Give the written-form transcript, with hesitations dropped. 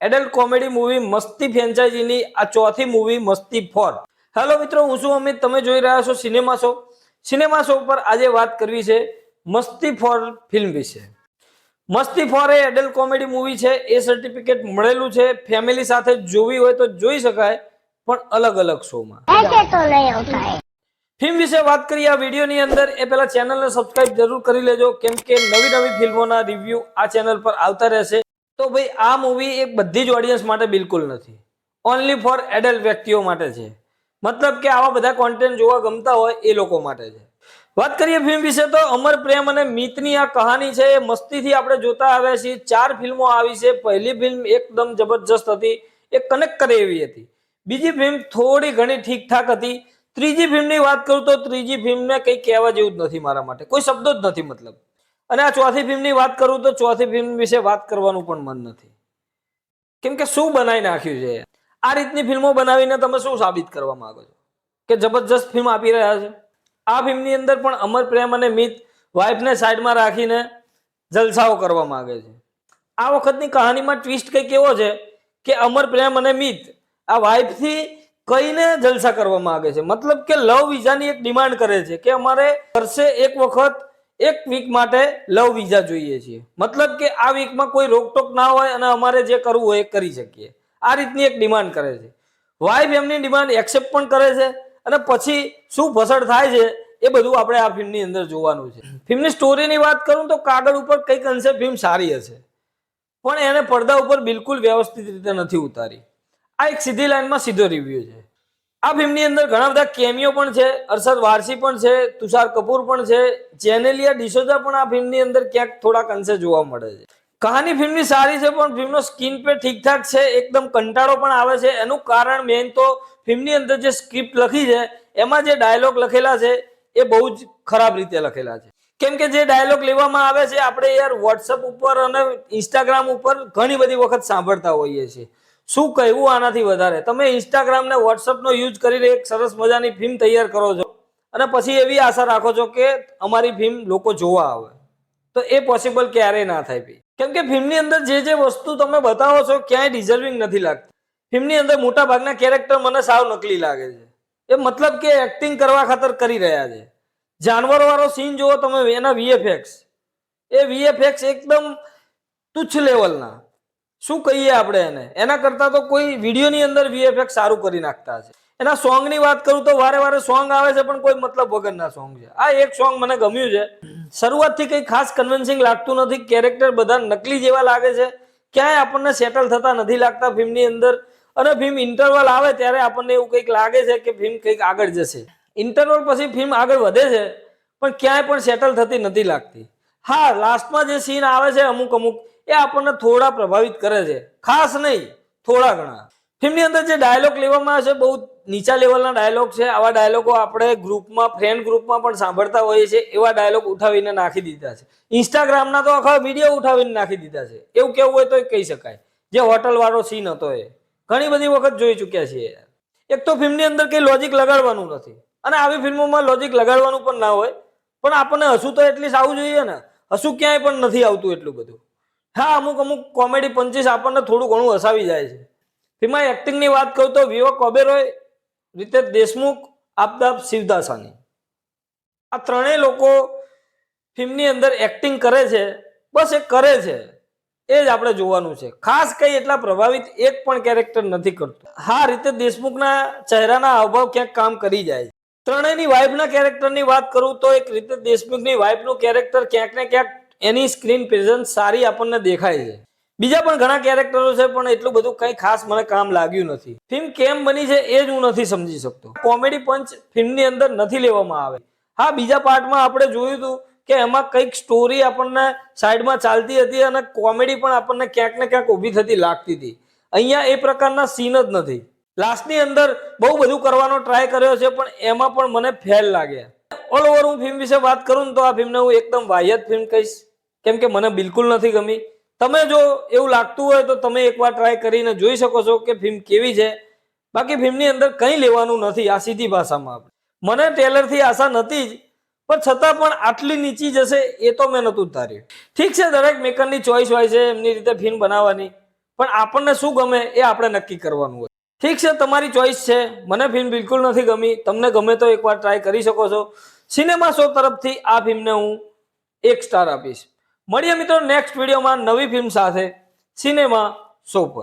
Adult comedy movie મસ્તી ફ્રેન્ચાઇઝીની આ ચોથી મૂવી મસ્તી 4। હેલો મિત્રો, હું છું અમિત, તમે જોઈ રહ્યા છો સિનેમા શો। સિનેમા શો પર આજે વાત કરવી છે મસ્તી 4 ફિલ્મ વિશે। મસ્તી 4 એ એડલ્ટ કોમેડી મૂવી છે, એ સર્ટિફિકેટ મળેલું છે। ફેમિલી સાથે જોવી હોય તો જોઈ શકાય, પણ અલગ અલગ શોમાં। ફિલ્મ વિશે વાત કરીએ આ વિડીયોની અંદર એ પહેલા ચેનલને સબસ્ક્રાઇબ જરૂર કરી લેજો, કેમ કે નવી નવી ફિલ્મોના રિવ્યુ આ ચેનલ પર આવતા રહેશે। તો ભાઈ આ મૂવી એક બધી જ ઓડિયન્સ માટે બિલકુલ નથી, ઓનલી ફોર એડલ્ટ વ્યક્તિઓ માટે છે। મતલબ કે આવા બધા કોન્ટેન્ટ જોવા ગમતા હોય એ લોકો માટે છે। વાત કરીએ ફિલ્મ વિશે તો અમર પ્રેમ અને મિતની આ કહાની છે, એ મસ્તીથી આપણે જોતા આવ્યા છીએ। 4 ફિલ્મો આવી છે। પહેલી ફિલ્મ એકદમ જબરજસ્ત હતી, એ કનેક્ટ કરે એવી હતી। બીજી ફિલ્મ થોડી ઘણી ઠીકઠાક હતી। ત્રીજી ફિલ્મની વાત કરું તો ત્રીજી ફિલ્મને કંઈ કહેવા જેવું જ નથી મારા માટે, કોઈ શબ્દો જ નથી મતલબ। અને આ ચોથી ફિલ્મની વાત કરું તો ચોથી ફિલ્મ વિશે વાત કરવાનું પણ મન નથી, કેમ કે શું બનાવી નાખ્યું છે। આ રીતની ફિલ્મો બનાવીને તમે શું સાબિત કરવા માંગો છો કે જબરજસ્ત ફિલ્મ આપી રહ્યા છે? આ ફિલ્મની અંદર પણ અમર પ્રેમ અને મિત વાઇફને સાઈડમાં રાખીને જલસાઓ કરવા માંગે છે। આ વખતની કહાનીમાં ટ્વિસ્ટ કંઈક એવો છે કે અમર પ્રેમ અને મિત આ વાઇફથી કઈને જલસા કરવા માંગે છે। મતલબ કે લવ વિઝાની એક ડિમાન્ડ કરે છે કે અમારે વર્ષે એક વખત એક વીક માટે લવ વિઝા જોઈએ છીએ। મતલબ કે આ વીકમાં કોઈ રોકટોક ના હોય અને અમારે જે કરવું હોય એ કરી શકીએ, આ રીતની એક ડિમાન્ડ કરે છે। વાઇફ એમની ડિમાન્ડ એક્સેપ્ટ પણ કરે છે, અને પછી શું ફસડ થાય છે એ બધું આપણે આ ફિલ્મની અંદર જોવાનું છે। ફિલ્મની સ્ટોરીની વાત કરું તો કાગળ ઉપર કંઈક અંશે ફિલ્મ સારી હશે, પણ એને પડદા ઉપર બિલકુલ વ્યવસ્થિત રીતે નથી ઉતારી। આ એક સીધી લાઈનમાં સીધો રિવ્યુ છે। આ ફિલ્મની અંદર ઘણા બધા કેમિયો પણ છે, અરશદ વારસી પણ છે, તુષાર કપૂર પણ છે, જેનેલિયા ડિસોઝા પણ આ ફિલ્મની અંદર ક્યાંક થોડાક અંશે જોવા મળે છે। કહાની ફિલ્મની સારી છે, પણ ફિલ્મનો સ્ક્રીન પ્લે ઠીકઠાક છે, એકદમ કંટાળો પણ આવે છે। એનું કારણ મેઇન તો ફિલ્મની અંદર જે સ્ક્રિપ્ટ લખી છે એમાં જે ડાયલોગ લખેલા છે એ બહુ જ ખરાબ રીતે લખેલા છે। કેમ કે જે ડાયલોગ લેવામાં આવે છે આપણે યાર વોટ્સઅપ ઉપર અને ઇન્સ્ટાગ્રામ ઉપર ઘણી બધી વખત સાંભળતા હોઈએ છીએ। શું કહેવું આનાથી વધારે? તમે ઇન્સ્ટાગ્રામ ને વોટ્સઅપનો યુઝ કરીને એક સરસ મજાની ફિલ્મ તૈયાર કરો છો અને પછી એવી આશા રાખો છો કે અમારી ફિલ્મ લોકો જોવા આવે, તો એ પોસિબલ ક્યારેય ના થાય ભાઈ। કેમ કે ફિલ્મની અંદર જે વસ્તુ તમે બતાવો છો ક્યાંય ડિઝર્વિંગ નથી લાગતી। ફિલ્મની અંદર મોટા ભાગના કેરેક્ટર મને સાવ નકલી લાગે છે, એ મતલબ કે એક્ટિંગ કરવા ખાતર કરી રહ્યા છે। જાનવર વાળો સીન જુઓ તમે, એના વીએફએક્સ, એ વીએફએક્સ એકદમ તુચ્છ લેવલના, શું કહીએ આપણે એને, એના કરતા તો કોઈ વિડીયોની અંદર વીએફએક્સ સારું કરી નાખતા છે। એના સોંગની વાત કરું તો વારે વારે સોંગ આવે છે, પણ કોઈ મતલબ વગરના સોંગ છે। આ એક સોંગ મને ગમ્યું છે, શરૂઆતથી કંઈ ખાસ કન્વિન્સિંગ લાગતું નથી, કેરેક્ટર બધા નકલી જેવા લાગે છે, ક્યાંય આપણને સેટલ થતા નથી લાગતા ફિલ્મની અંદર। અને ફિલ્મ ઇન્ટરવલ આવે ત્યારે આપણને એવું કંઈક લાગે છે કે ફિલ્મ કંઈક આગળ જશે, ઇન્ટરવલ પછી ફિલ્મ આગળ વધે છે, પણ ક્યાંય પણ સેટલ થતી નથી લાગતી। હા, લાસ્ટમાં જે સીન આવે છે અમુક એ આપણને થોડા પ્રભાવિત કરે છે, ખાસ નહીં, થોડા ઘણા। ફિલ્મની અંદર જે ડાયલોગ લેવામાં આવે છે બહુ નીચા લેવલના ડાયલોગ છે। આવા ડાયલોગો આપણે ગ્રુપમાં, ફ્રેન્ડ ગ્રુપમાં પણ સાંભળતા હોઈએ છીએ, એવા ડાયલોગ ઉઠાવીને નાખી દીધા છે। ઇન્સ્ટાગ્રામના તો આખા વિડીયો ઉઠાવીને નાખી દીધા છે, એવું કેવું હોય તો કહી શકાય। જે હોટલ વાળો સીન હતો એ ઘણી બધી વખત જોઈ ચૂક્યા છીએ। એક તો ફિલ્મની અંદર કઈ લોજિક લગાડવાનું નથી, અને આવી ફિલ્મોમાં લોજિક લગાડવાનું પણ ના હોય, પણ આપણને હસવું તો એટલીસ્ટ આવવું જોઈએ ને, હસવું ક્યાંય પણ નથી આવતું એટલું બધું। હા, અમુક કોમેડી પંચીસ આપણને થોડું ઘણું હસાવી જાય છે। ફિલ્મમાં એક્ટિંગની વાત કરું તો વિવેક ઓબેરોય, રીતેશ દેશમુખ, આફતાબ શિવદાસાની, આ ત્રણેય લોકો ફિલ્મની અંદર એક્ટિંગ કરે છે, બસ એ કરે છે, એ જ આપણે જોવાનું છે। ખાસ કઈ એટલા પ્રભાવિત એક પણ કેરેક્ટર નથી કરતું। હા, રીતેશ દેશમુખના ચહેરાના હાવભાવ ક્યાંક કામ કરી જાય છે। ત્રણેયની વાઇફના કેરેક્ટરની વાત કરું તો એક રીતેશ દેશમુખની વાઇફનું કેરેક્ટર ક્યાંક ને ક્યાંક એની સ્ક્રીન પ્રેઝન્સ સારી આપણને દેખાય છે। બીજા પણ ઘણા કેરેક્ટરો છે, પણ એટલું બધું કંઈ ખાસ મને કામ લાગ્યું નથી। ફિલ્મ કેમ બની છે એ જ હું નથી સમજી શકતો। કોમેડી પંચ ફિલ્મની અંદર નથી લેવામાં આવે। હા, બીજા પાર્ટમાં આપણે જોયું હતું કે એમાં કંઈક સ્ટોરી આપણને સાઈડમાં ચાલતી હતી અને કોમેડી પણ આપણને ક્યાંક ને ક્યાંક ઊભી થતી લાગતી હતી। અહીંયા એ પ્રકારના સીન જ નથી। લાસ્ટની અંદર બહુ બધું કરવાનો ટ્રાય કર્યો છે, પણ એમાં પણ મને ફેલ લાગ્યા। ઓલ ઓવર હું ફિલ્મ વિશે વાત કરું તો આ ફિલ્મને હું એકદમ વાહિયાત ફિલ્મ કહીશ, કેમ કે મને બિલકુલ નથી ગમી। તમે જો એવું લાગતું હોય તો તમે એકવાર ટ્રાય કરીને જોઈ શકો છો કે ફિલ્મ કેવી છે। બાકી ફિલ્મની અંદર કંઈ લેવાનું નથી, આ સીધી ભાષામાં। મને ટ્રેલરથી આશા નથી જ, પણ છતાં પણ આટલી નીચી જશે એ તો મેં નહોતું ધાર્યું। ઠીક છે, દરેક મેકરની ચોઈસ હોય છે એમની રીતે ફિલ્મ બનાવવાની, પણ આપણને શું ગમે એ આપણે નક્કી કરવાનું હોય. ઠીક છે, તમારી ચોઈસ છે. મને ફિલ્મ બિલકુલ નથી ગમી, તમને ગમે તો એકવાર ટ્રાય કરી શકો છો. સિનેમા શો તરફથી આ ફિલ્મને હું 1 સ્ટાર આપીશ. મળીએ મિત્રો નેક્સ્ટ વિડીયોમાં નવી ફિલ્મ સાથે સિનેમા શો પર.